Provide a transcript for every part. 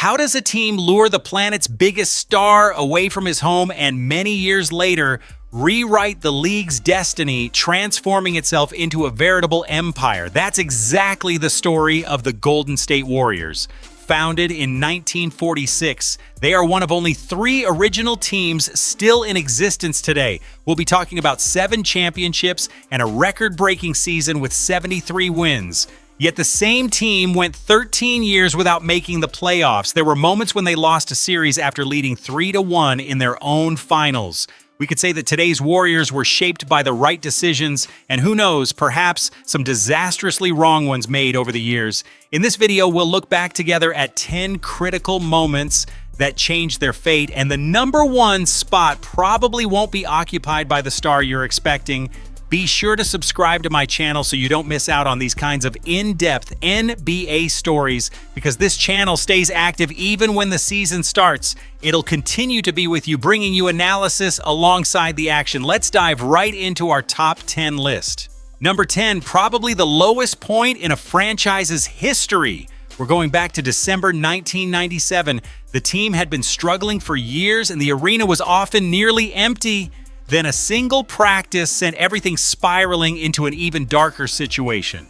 How does a team lure the planet's biggest star away from his home and many years later rewrite the league's destiny, transforming itself into a veritable empire? That's exactly the story of the Golden State Warriors. Founded in 1946, they are one of only 3 original teams still in existence today. We'll be talking about 7 championships and a record-breaking season with 73 wins. Yet the same team went 13 years without making the playoffs. There were moments when they lost a series after leading 3-1 in their own finals. We could say that today's Warriors were shaped by the right decisions, and who knows, perhaps some disastrously wrong ones made over the years. In this video, we'll look back together at 10 critical moments that changed their fate, and the number 1 spot probably won't be occupied by the star you're expecting. Be sure to subscribe to my channel so you don't miss out on these kinds of in-depth NBA stories, because this channel stays active even when the season starts. It'll continue to be with you, bringing you analysis alongside the action. Let's dive right into our top 10 list. Number 10, probably the lowest point in a franchise's history. We're going back to December 1997. The team had been struggling for years and the arena was often nearly empty. Then a single practice sent everything spiraling into an even darker situation.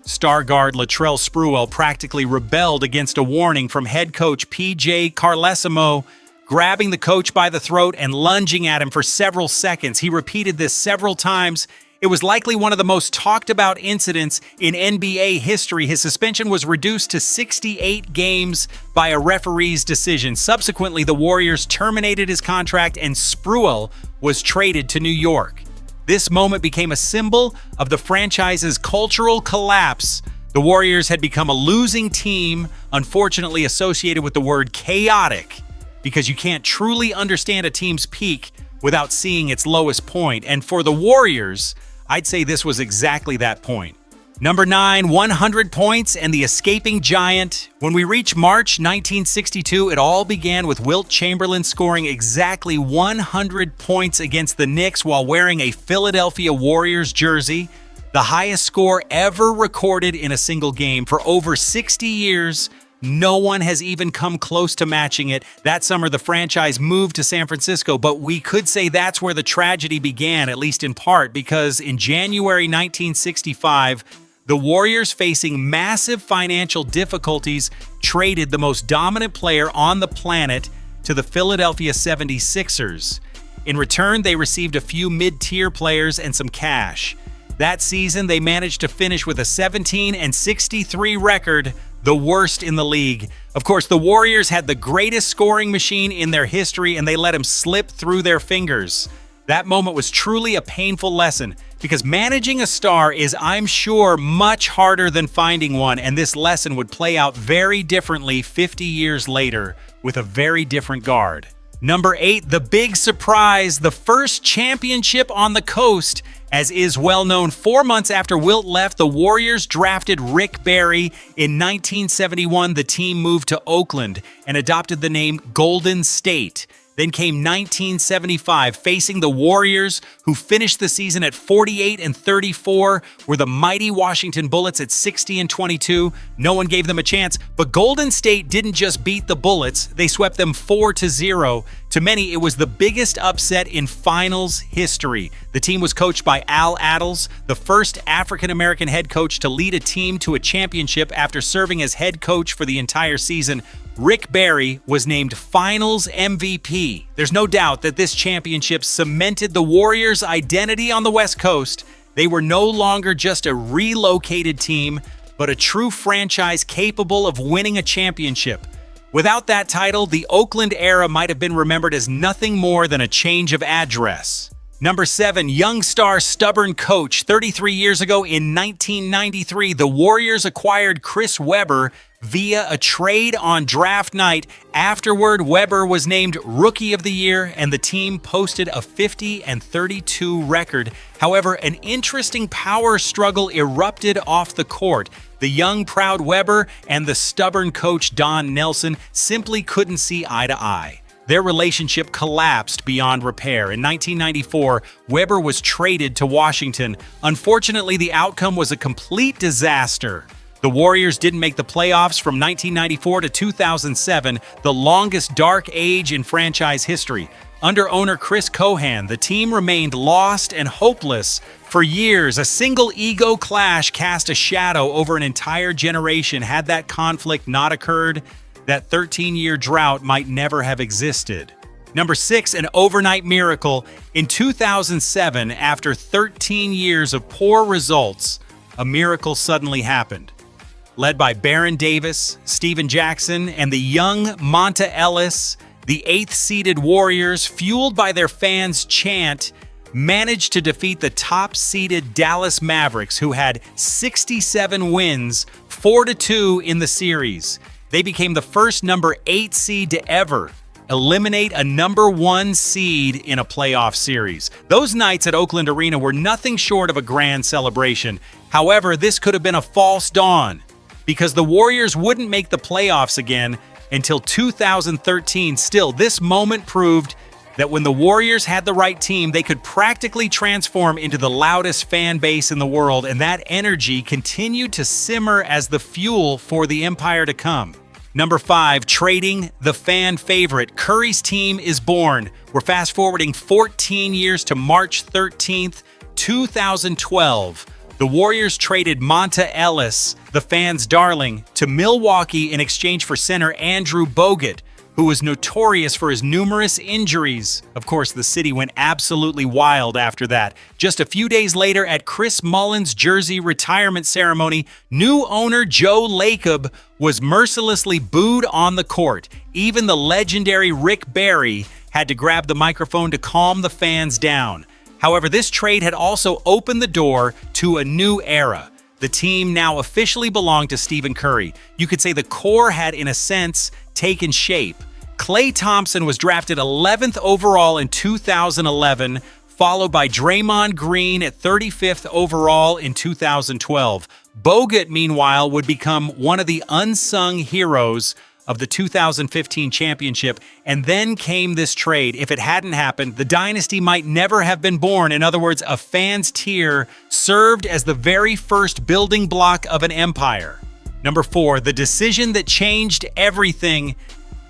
Star guard Latrell Sprewell practically rebelled against a warning from head coach P.J. Carlesimo, grabbing the coach by the throat and lunging at him for several seconds. He repeated this several times. It was likely one of the most talked about incidents in NBA history. His suspension was reduced to 68 games by a referee's decision. Subsequently, the Warriors terminated his contract and Sprewell was traded to New York. This moment became a symbol of the franchise's cultural collapse. The Warriors had become a losing team, unfortunately associated with the word chaotic, because you can't truly understand a team's peak without seeing its lowest point. And for the Warriors, I'd say this was exactly that point. Number 9, 100 points and the escaping giant. When we reach March 1962, it all began with Wilt Chamberlain scoring exactly 100 points against the Knicks while wearing a Philadelphia Warriors jersey, the highest score ever recorded in a single game. For over 60 years, no one has even come close to matching it. That summer, the franchise moved to San Francisco, but we could say that's where the tragedy began, at least in part, because in January 1965, the Warriors, facing massive financial difficulties, traded the most dominant player on the planet to the Philadelphia 76ers. In return, they received a few mid-tier players and some cash. That season, they managed to finish with a 17-63 record, the worst in the league. Of course, the Warriors had the greatest scoring machine in their history, and they let him slip through their fingers. That moment was truly a painful lesson, because managing a star is, I'm sure, much harder than finding one, and this lesson would play out very differently 50 years later with a very different guard. Number 8, the big surprise, the first championship on the coast. As is well known, 4 months after Wilt left, the Warriors drafted Rick Barry. In 1971, the team moved to Oakland and adopted the name Golden State. Then came 1975, facing the Warriors, who finished the season at 48-34, were the mighty Washington Bullets at 60-22. No one gave them a chance, but Golden State didn't just beat the Bullets, they swept them 4-0. To many, it was the biggest upset in finals history. The team was coached by Al Attles, the first African-American head coach to lead a team to a championship after serving as head coach for the entire season. Rick Barry was named Finals MVP. There's no doubt that this championship cemented the Warriors' identity on the West Coast. They were no longer just a relocated team, but a true franchise capable of winning a championship. Without that title, the Oakland era might have been remembered as nothing more than a change of address. Number 7, young star, stubborn coach. 33 years ago in 1993, the Warriors acquired Chris Webber via a trade on draft night. Afterward, Webber was named Rookie of the Year, and the team posted a 50-32 record. However, an interesting power struggle erupted off the court. The young, proud Webber and the stubborn coach Don Nelson simply couldn't see eye to eye. Their relationship collapsed beyond repair. In 1994, Webber was traded to Washington. Unfortunately, the outcome was a complete disaster. The Warriors didn't make the playoffs from 1994 to 2007, the longest dark age in franchise history. Under owner Chris Cohan, the team remained lost and hopeless for years. A single ego clash cast a shadow over an entire generation. Had that conflict not occurred, that 13-year drought might never have existed. Number 6, an overnight miracle. In 2007, after 13 years of poor results, a miracle suddenly happened. Led by Baron Davis, Steven Jackson, and the young Monta Ellis, the 8th-seeded Warriors, fueled by their fans' chant, managed to defeat the top-seeded Dallas Mavericks, who had 67 wins, 4-2 in the series. They became the first number 8 seed to ever eliminate a number 1 seed in a playoff series. Those nights at Oakland Arena were nothing short of a grand celebration. However, this could have been a false dawn, because the Warriors wouldn't make the playoffs again until 2013. Still, this moment proved that when the Warriors had the right team, they could practically transform into the loudest fan base in the world, and that energy continued to simmer as the fuel for the empire to come. Number 5, trading the fan favorite. Curry's team is born. We're fast-forwarding 14 years to March 13th, 2012. The Warriors traded Monta Ellis, the fans' darling, to Milwaukee in exchange for center Andrew Bogut, who was notorious for his numerous injuries. Of course, the city went absolutely wild after that. Just a few days later, at Chris Mullin's jersey retirement ceremony, new owner Joe Lacob was mercilessly booed on the court. Even the legendary Rick Barry had to grab the microphone to calm the fans down. However, this trade had also opened the door to a new era. The team now officially belonged to Stephen Curry. You could say the core had, in a sense, taken shape. Klay Thompson was drafted 11th overall in 2011, followed by Draymond Green at 35th overall in 2012. Bogut, meanwhile, would become one of the unsung heroes of the 2015 championship, and then came this trade. If it hadn't happened, the dynasty might never have been born. In other words, a fan's tear served as the very first building block of an empire. Number 4, the decision that changed everything.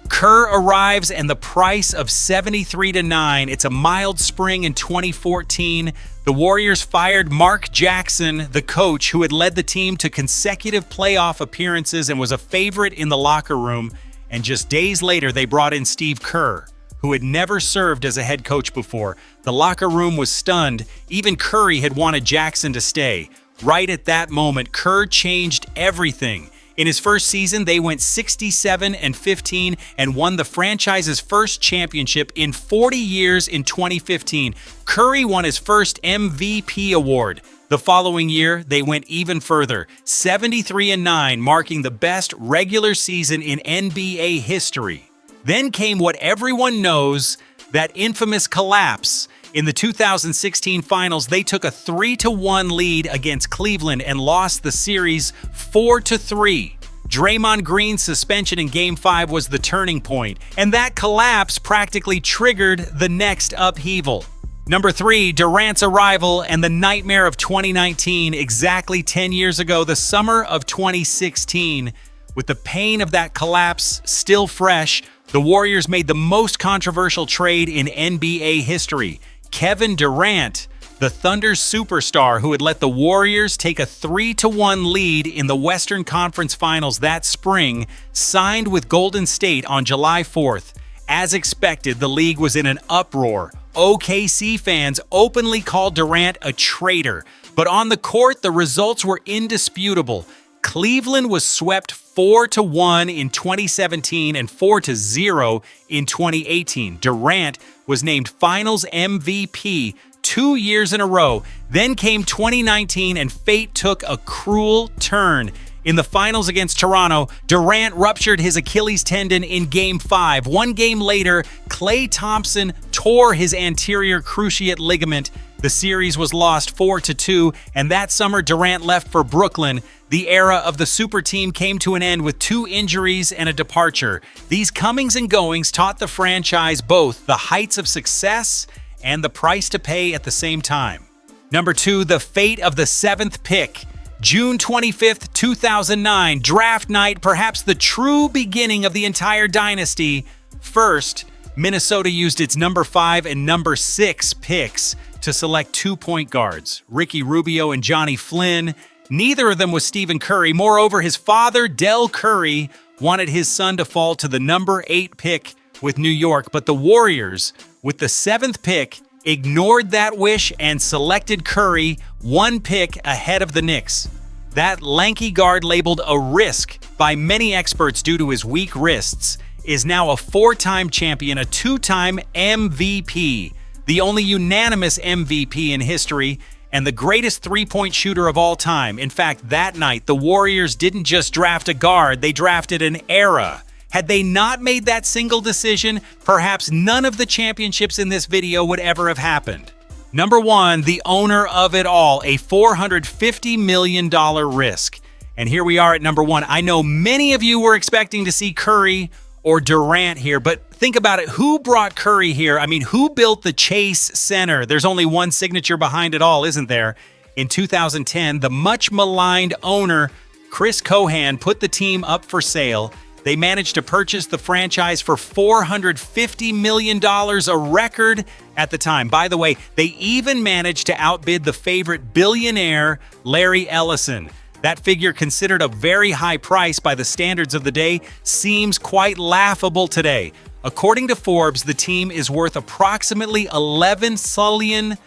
Kerr arrives and the price of 73-9. It's a mild spring in 2014. The Warriors fired Mark Jackson, the coach who had led the team to consecutive playoff appearances and was a favorite in the locker room. And just days later, they brought in Steve Kerr, who had never served as a head coach before. The locker room was stunned. Even Curry had wanted Jackson to stay. Right at that moment, Kerr changed everything. In his first season, they went 67-15 and won the franchise's first championship in 40 years in 2015. Curry won his first MVP award. The following year, they went even further, 73-9, marking the best regular season in NBA history. Then came what everyone knows, that infamous collapse. In the 2016 finals, they took a 3-1 lead against Cleveland and lost the series 4-3. Draymond Green's suspension in Game 5 was the turning point, and that collapse practically triggered the next upheaval. Number 3, Durant's arrival and the nightmare of 2019, exactly 10 years ago, the summer of 2016. With the pain of that collapse still fresh, the Warriors made the most controversial trade in NBA history. Kevin Durant, the Thunder's superstar who had let the Warriors take a 3-1 lead in the Western Conference Finals that spring, signed with Golden State on July 4th. As expected, the league was in an uproar. OKC fans openly called Durant a traitor, but on the court, the results were indisputable. Cleveland was swept 4-1 in 2017 and 4-0 in 2018. Durant was named Finals MVP 2 years in a row. Then came 2019 and fate took a cruel turn. In the finals against Toronto, Durant ruptured his Achilles tendon in Game 5. 1 game later, Klay Thompson tore his anterior cruciate ligament. The series was lost 4-2, and that summer Durant left for Brooklyn. The era of the super team came to an end with 2 injuries and a departure. These comings and goings taught the franchise both the heights of success and the price to pay at the same time. Number 2, the fate of the 7th pick. June 25th, 2009, draft night, perhaps the true beginning of the entire dynasty. First, Minnesota used its number 5 and number 6 picks to select 2 point guards, Ricky Rubio and Johnny Flynn. Neither of them was Stephen Curry. Moreover, his father, Del Curry, wanted his son to fall to the number 8 pick with New York, but the Warriors, with the 7th pick, ignored that wish and selected Curry 1 pick ahead of the Knicks. That lanky guard, labeled a risk by many experts due to his weak wrists, is now a 4-time champion, a 2-time MVP, the only unanimous MVP in history, and the greatest three-point shooter of all time. In fact, that night, the Warriors didn't just draft a guard, they drafted an era. Had they not made that single decision, perhaps none of the championships in this video would ever have happened. Number 1, the owner of it all, a $450 million risk. And here we are at number 1. I know many of you were expecting to see Curry or Durant here, but think about it. Who brought Curry here? I mean, who built the Chase Center? There's only one signature behind it all, isn't there? In 2010, the much maligned owner, Chris Cohan, put the team up for sale. They managed to purchase the franchise for $450 million, a record at the time. By the way, they even managed to outbid the favorite billionaire, Larry Ellison. That figure, considered a very high price by the standards of the day, seems quite laughable today. According to Forbes, the team is worth approximately $11 billion.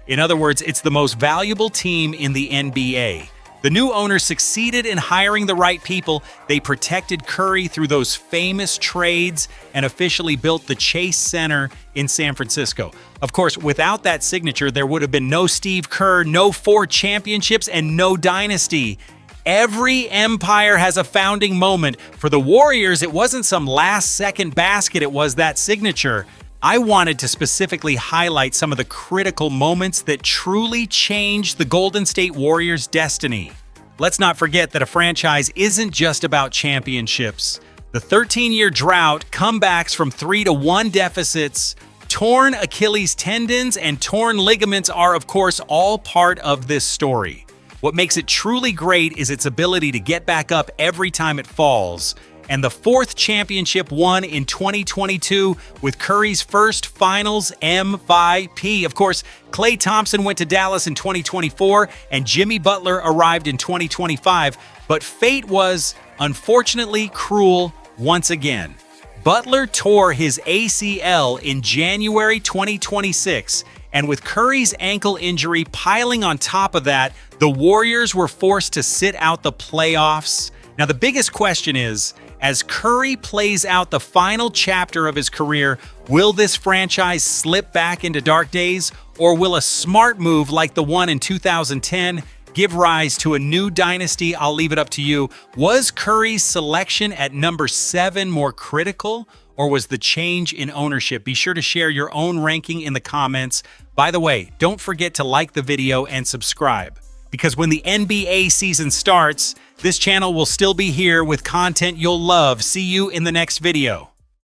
In other words, it's the most valuable team in the NBA. The new owner succeeded in hiring the right people. They protected Curry through those famous trades and officially built the Chase Center in San Francisco. Of course, without that signature, there would have been no Steve Kerr, no 4 championships, and no dynasty. Every empire has a founding moment. For the Warriors, it wasn't some last-second basket, it was that signature. I wanted to specifically highlight some of the critical moments that truly changed the Golden State Warriors' destiny. Let's not forget that a franchise isn't just about championships. The 13-year drought, comebacks from 3-1 deficits, torn Achilles tendons, and torn ligaments are, of course, all part of this story. What makes it truly great is its ability to get back up every time it falls. And the 4th championship won in 2022 with Curry's first Finals MVP. Of course, Klay Thompson went to Dallas in 2024 and Jimmy Butler arrived in 2025, but fate was, unfortunately, cruel once again. Butler tore his ACL in January 2026, and with Curry's ankle injury piling on top of that, the Warriors were forced to sit out the playoffs. Now, the biggest question is, as Curry plays out the final chapter of his career, will this franchise slip back into dark days, or will a smart move like the one in 2010 give rise to a new dynasty? I'll leave it up to you. Was Curry's selection at number 7 more critical, or was the change in ownership? Be sure to share your own ranking in the comments. By the way, don't forget to like the video and subscribe, because when the NBA season starts, this channel will still be here with content you'll love. See you in the next video.